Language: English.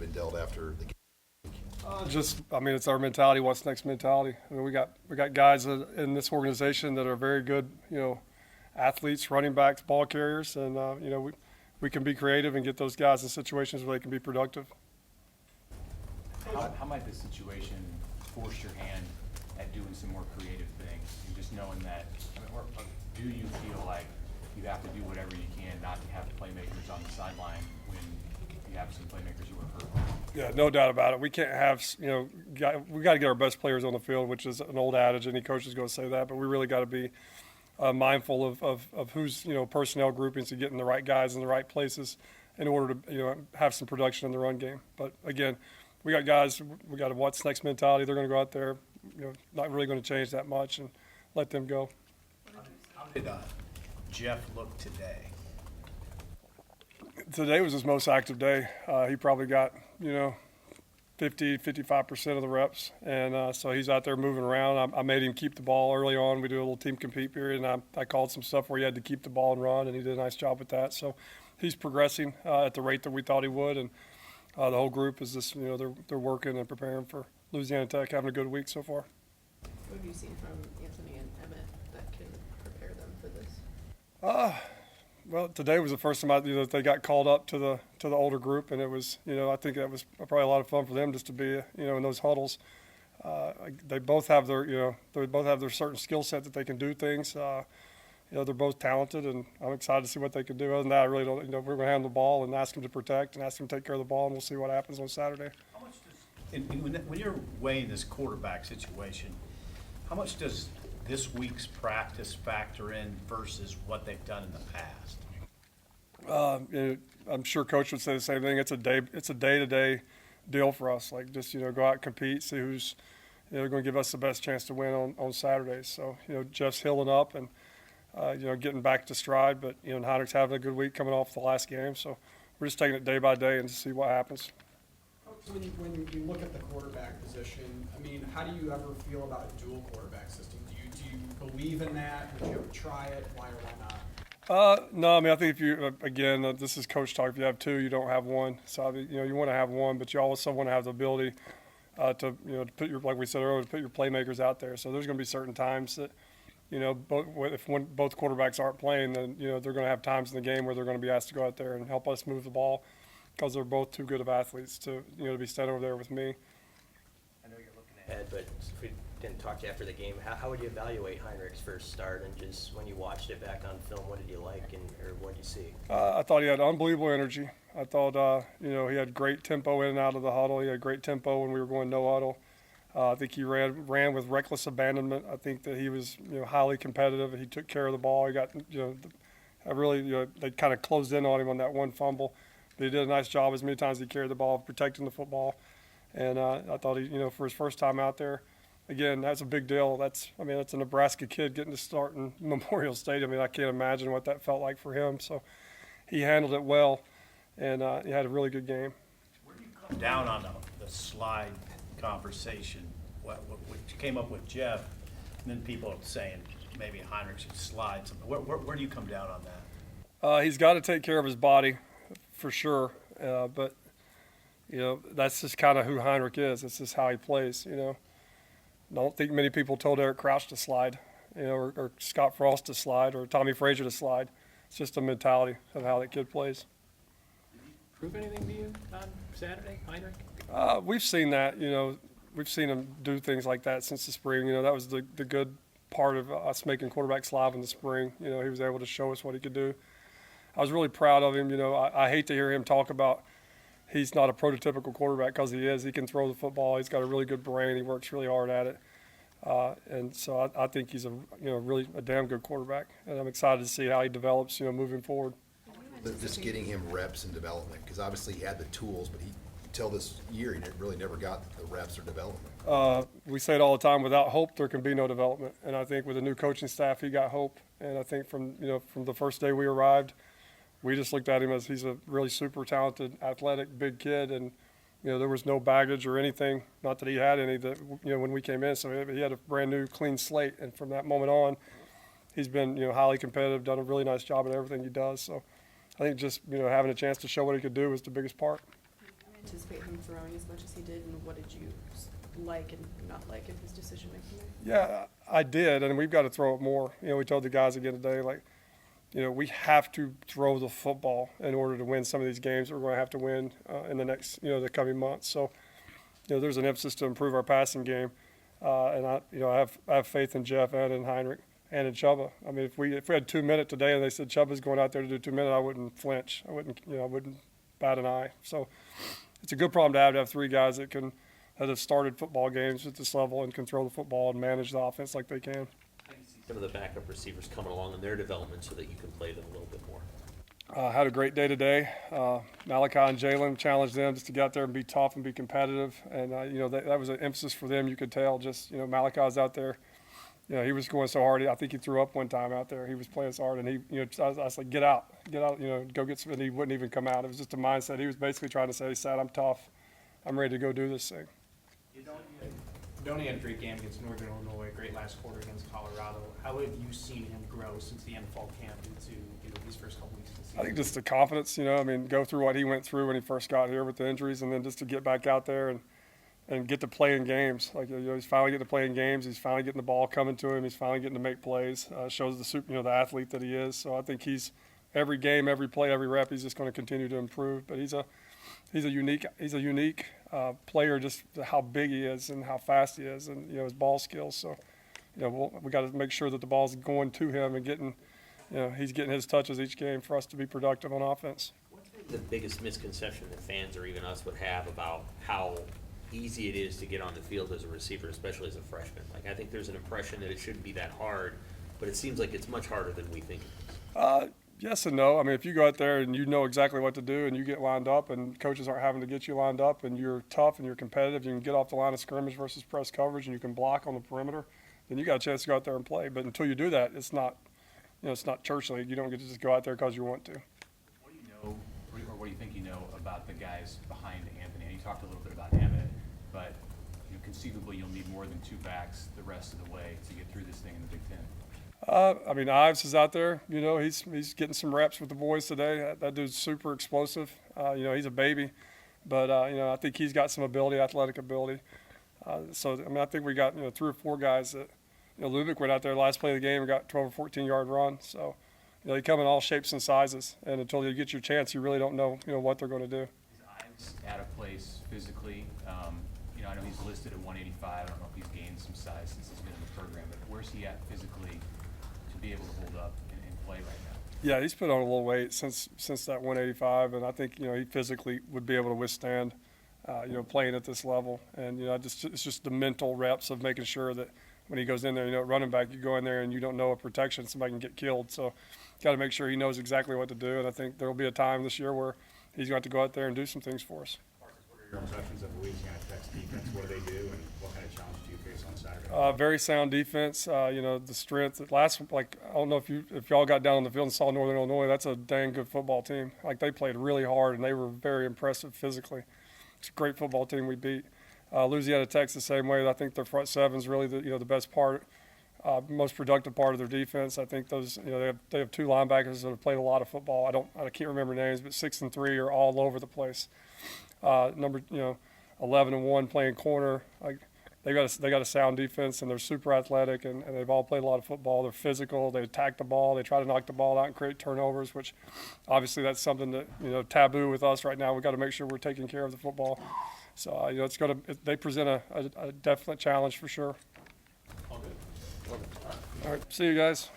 been dealt after the game? It's our mentality. What's next mentality? We got guys in this organization that are very good, athletes, running backs, ball carriers, and we can be creative and get those guys in situations where they can be productive. How might this situation force your hand at doing some more creative things, and just knowing that? Or do you feel like you have to do whatever you can not to have playmakers on the sideline when you have some playmakers who are hurt? Yeah, no doubt about it. We can't have, we got to get our best players on the field, which is an old adage. Any coach is going to say that, but we really got to be mindful of who's, personnel groupings to getting the right guys in the right places in order to, have some production in the run game. But again, we got guys, we got a what's next mentality. They're going to go out there, not really going to change that much and let them go. How did Jeff look today? Today was his most active day. He probably got, 55% of the reps. And so he's out there moving around. I made him keep the ball early on. We do a little team compete period, and I called some stuff where he had to keep the ball and run, and he did a nice job with that. So he's progressing at the rate that we thought he would. And the whole group is just, they're working and preparing for Louisiana Tech, having a good week so far. What have you seen from Anthony and Emmett that can prepare them for this? Well, today was the first time they got called up to the older group, and it was, I think that was probably a lot of fun for them just to be, in those huddles. They both have their certain skill set that they can do things. They're both talented, and I'm excited to see what they can do. Other than that, I really don't. We're going to handle the ball and ask them to protect and ask them to take care of the ball, and we'll see what happens on Saturday. How much does, when you're weighing this quarterback situation, how much does this week's practice factor in versus what they've done in the past? I'm sure Coach would say the same thing. It's a day-to-day deal for us. Like just go out and compete, see who's going to give us the best chance to win on Saturdays. So Jeff's healing up and getting back to stride, but and Heinrich's having a good week coming off the last game. So we're just taking it day by day and see what happens. When you look at the quarterback position, how do you ever feel about a dual quarterback system? Do you believe in that? Would you ever try it? Why or why not? No, I think if you, this is coach talk. If you have two, you don't have one. So, you want to have one, but you also want to have the ability to put your, like we said earlier, to put your playmakers out there. So there's going to be certain times that, both quarterbacks aren't playing, then, they're going to have times in the game where they're going to be asked to go out there and help us move the ball because they're both too good of athletes to, to be standing over there with me. I know you're looking ahead, but if we didn't talk to you after the game, how would you evaluate Heinrich's first start, and just when you watched it back on film, what did you like or what did you see? I thought he had unbelievable energy. I thought, he had great tempo in and out of the huddle. He had great tempo when we were going no huddle. I think he ran with reckless abandonment. I think that he was, highly competitive. He took care of the ball. He got, they kind of closed in on him on that one fumble. But he did a nice job as many times as he carried the ball, protecting the football. And I thought he, for his first time out there, again, that's a big deal. That's a Nebraska kid getting to start in Memorial Stadium. I can't imagine what that felt like for him. So he handled it well, and he had a really good game. Where do you come down on the slide conversation? What came up with Jeff, and then people saying maybe Heinrich should slide. Where do you come down on that? He's got to take care of his body, for sure. But that's just kind of who Heinrich is. It's just how he plays. I don't think many people told Eric Crouch to slide, or Scott Frost to slide, or Tommy Frazier to slide. It's just a mentality of how that kid plays. Did he prove anything to you on Saturday, Heinrich? We've seen that. We've seen him do things like that since the spring. That was the good part of us making quarterbacks live in the spring. He was able to show us what he could do. I was really proud of him. I hate to hear him talk about he's not a prototypical quarterback, because he is. He can throw the football. He's got a really good brain. He works really hard at it. And so I think he's really a damn good quarterback. And I'm excited to see how he develops, moving forward. Just getting him reps and development, because obviously he had the tools, but until this year he really never got the reps or development. We say it all the time, without hope there can be no development. And I think with the new coaching staff, he got hope. And I think from the first day we arrived, we just looked at him as he's a really super talented, athletic, big kid, and there was no baggage or anything. Not that he had any that when we came in. So he had a brand new, clean slate, and from that moment on, he's been highly competitive, done a really nice job at everything he does. So I think just having a chance to show what he could do was the biggest part. anticipate him throwing as much as he did, and what did you like and not like in his decision making there? Yeah, I did, and we've got to throw it more. You know, we told the guys again today, like, you know, we have to throw the football in order to win some of these games that we're going to have to win in the next, you know, the coming months. So, you know, there's an emphasis to improve our passing game, and I have faith in Jeff and in Heinrich and in Chubba. I mean, if we had 2 minutes today and they said Chubba's going out there to do 2 minutes, I wouldn't flinch. I wouldn't bat an eye. So, it's a good problem to have 3 guys that have started football games at this level and can throw the football and manage the offense like they can. Some of the backup receivers coming along in their development so that you can play them a little bit more. Had a great day today. Malachi and Jalen challenged them just to get out there and be tough and be competitive. And, you know, that was an emphasis for them. You could tell just, you know, Malachi's out there. You know, he was going so hard. I think he threw up one time out there. He was playing so hard. And he, you know, I was like, get out, you know, go get some. And he wouldn't even come out. It was just a mindset. He was basically trying to say, Sat, I'm tough. I'm ready to go do this thing. Donnie had a great game against Northern Illinois, great last quarter against Colorado. How have you seen him grow since the end of fall camp into, you know, these first couple weeks of the season? I think just the confidence, you know, I mean, go through what he went through when he first got here with the injuries, and then just to get back out there and get to play in games. Like, you know, he's finally getting to play in games. He's finally getting the ball coming to him. He's finally getting to make plays. Shows the athlete that he is. So I think he's every game, every play, every rep, he's just going to continue to improve. But he's a unique player, just how big he is and how fast he is, and, you know, his ball skills. So, you know, we got to make sure that the ball's going to him and getting, you know, he's getting his touches each game for us to be productive on offense. What's the biggest misconception that fans or even us would have about how easy it is to get on the field as a receiver, especially as a freshman? Like, I think there's an impression that it shouldn't be that hard, but it seems like it's much harder than we think it is. Yes and no. I mean, if you go out there and you know exactly what to do and you get lined up and coaches aren't having to get you lined up and you're tough and you're competitive, you can get off the line of scrimmage versus press coverage and you can block on the perimeter, then you got a chance to go out there and play. But until you do that, it's not, you know, it's not church league. You don't get to just go out there because you want to. What do you know, or what do you think you know about the guys behind Anthony? And you talked a little bit about Emmett, but, you know, conceivably you'll need more than 2 backs the rest of the way to get through this thing in the Big Ten. I mean, Ives is out there. You know, he's getting some reps with the boys today. That dude's super explosive. You know, he's a baby, but you know, I think he's got some ability, athletic ability. So I mean, I think we got, you know, 3 or 4 guys that, you know, Lubick went out there last play of the game and got 12 or 14-yard run. So, you know, they come in all shapes and sizes, and until you get your chance, you really don't know, you know, what they're going to do. Is Ives out of place physically? You know, I know he's listed at 185. I don't know if he's gained some size since he's been in the program, but where's he at physically to be able to hold up and play right now? Yeah, he's put on a little weight since that 185, and I think, you know, he physically would be able to withstand, you know, playing at this level. And, you know, it's just the mental reps of making sure that when he goes in there, you know, running back, you go in there and you don't know a protection, somebody can get killed. So, got to make sure he knows exactly what to do. And I think there will be a time this year where he's going to go out there and do some things for us. What are your impressions of Louisiana Tech's defense? What do they do, and what kind of challenge do you face on Saturday? Very sound defense. You know, the strength. I don't know if y'all got down on the field and saw Northern Illinois. That's a dang good football team. Like, they played really hard and they were very impressive physically. It's a great football team we beat. Louisiana Tech's the same way. I think their front seven's really the best part, most productive part of their defense. I think those, you know, they have 2 linebackers that have played a lot of football. I can't remember names, but 6 and 3 are all over the place. 11 and 1 playing corner. Like, they got a sound defense, and they're super athletic, and they've all played a lot of football. They're physical. They attack the ball. They try to knock the ball out and create turnovers, which obviously that's something that, you know, taboo with us right now. We've got to make sure we're taking care of the football. So, you know, they present a definite challenge for sure. All good. All right, see you guys.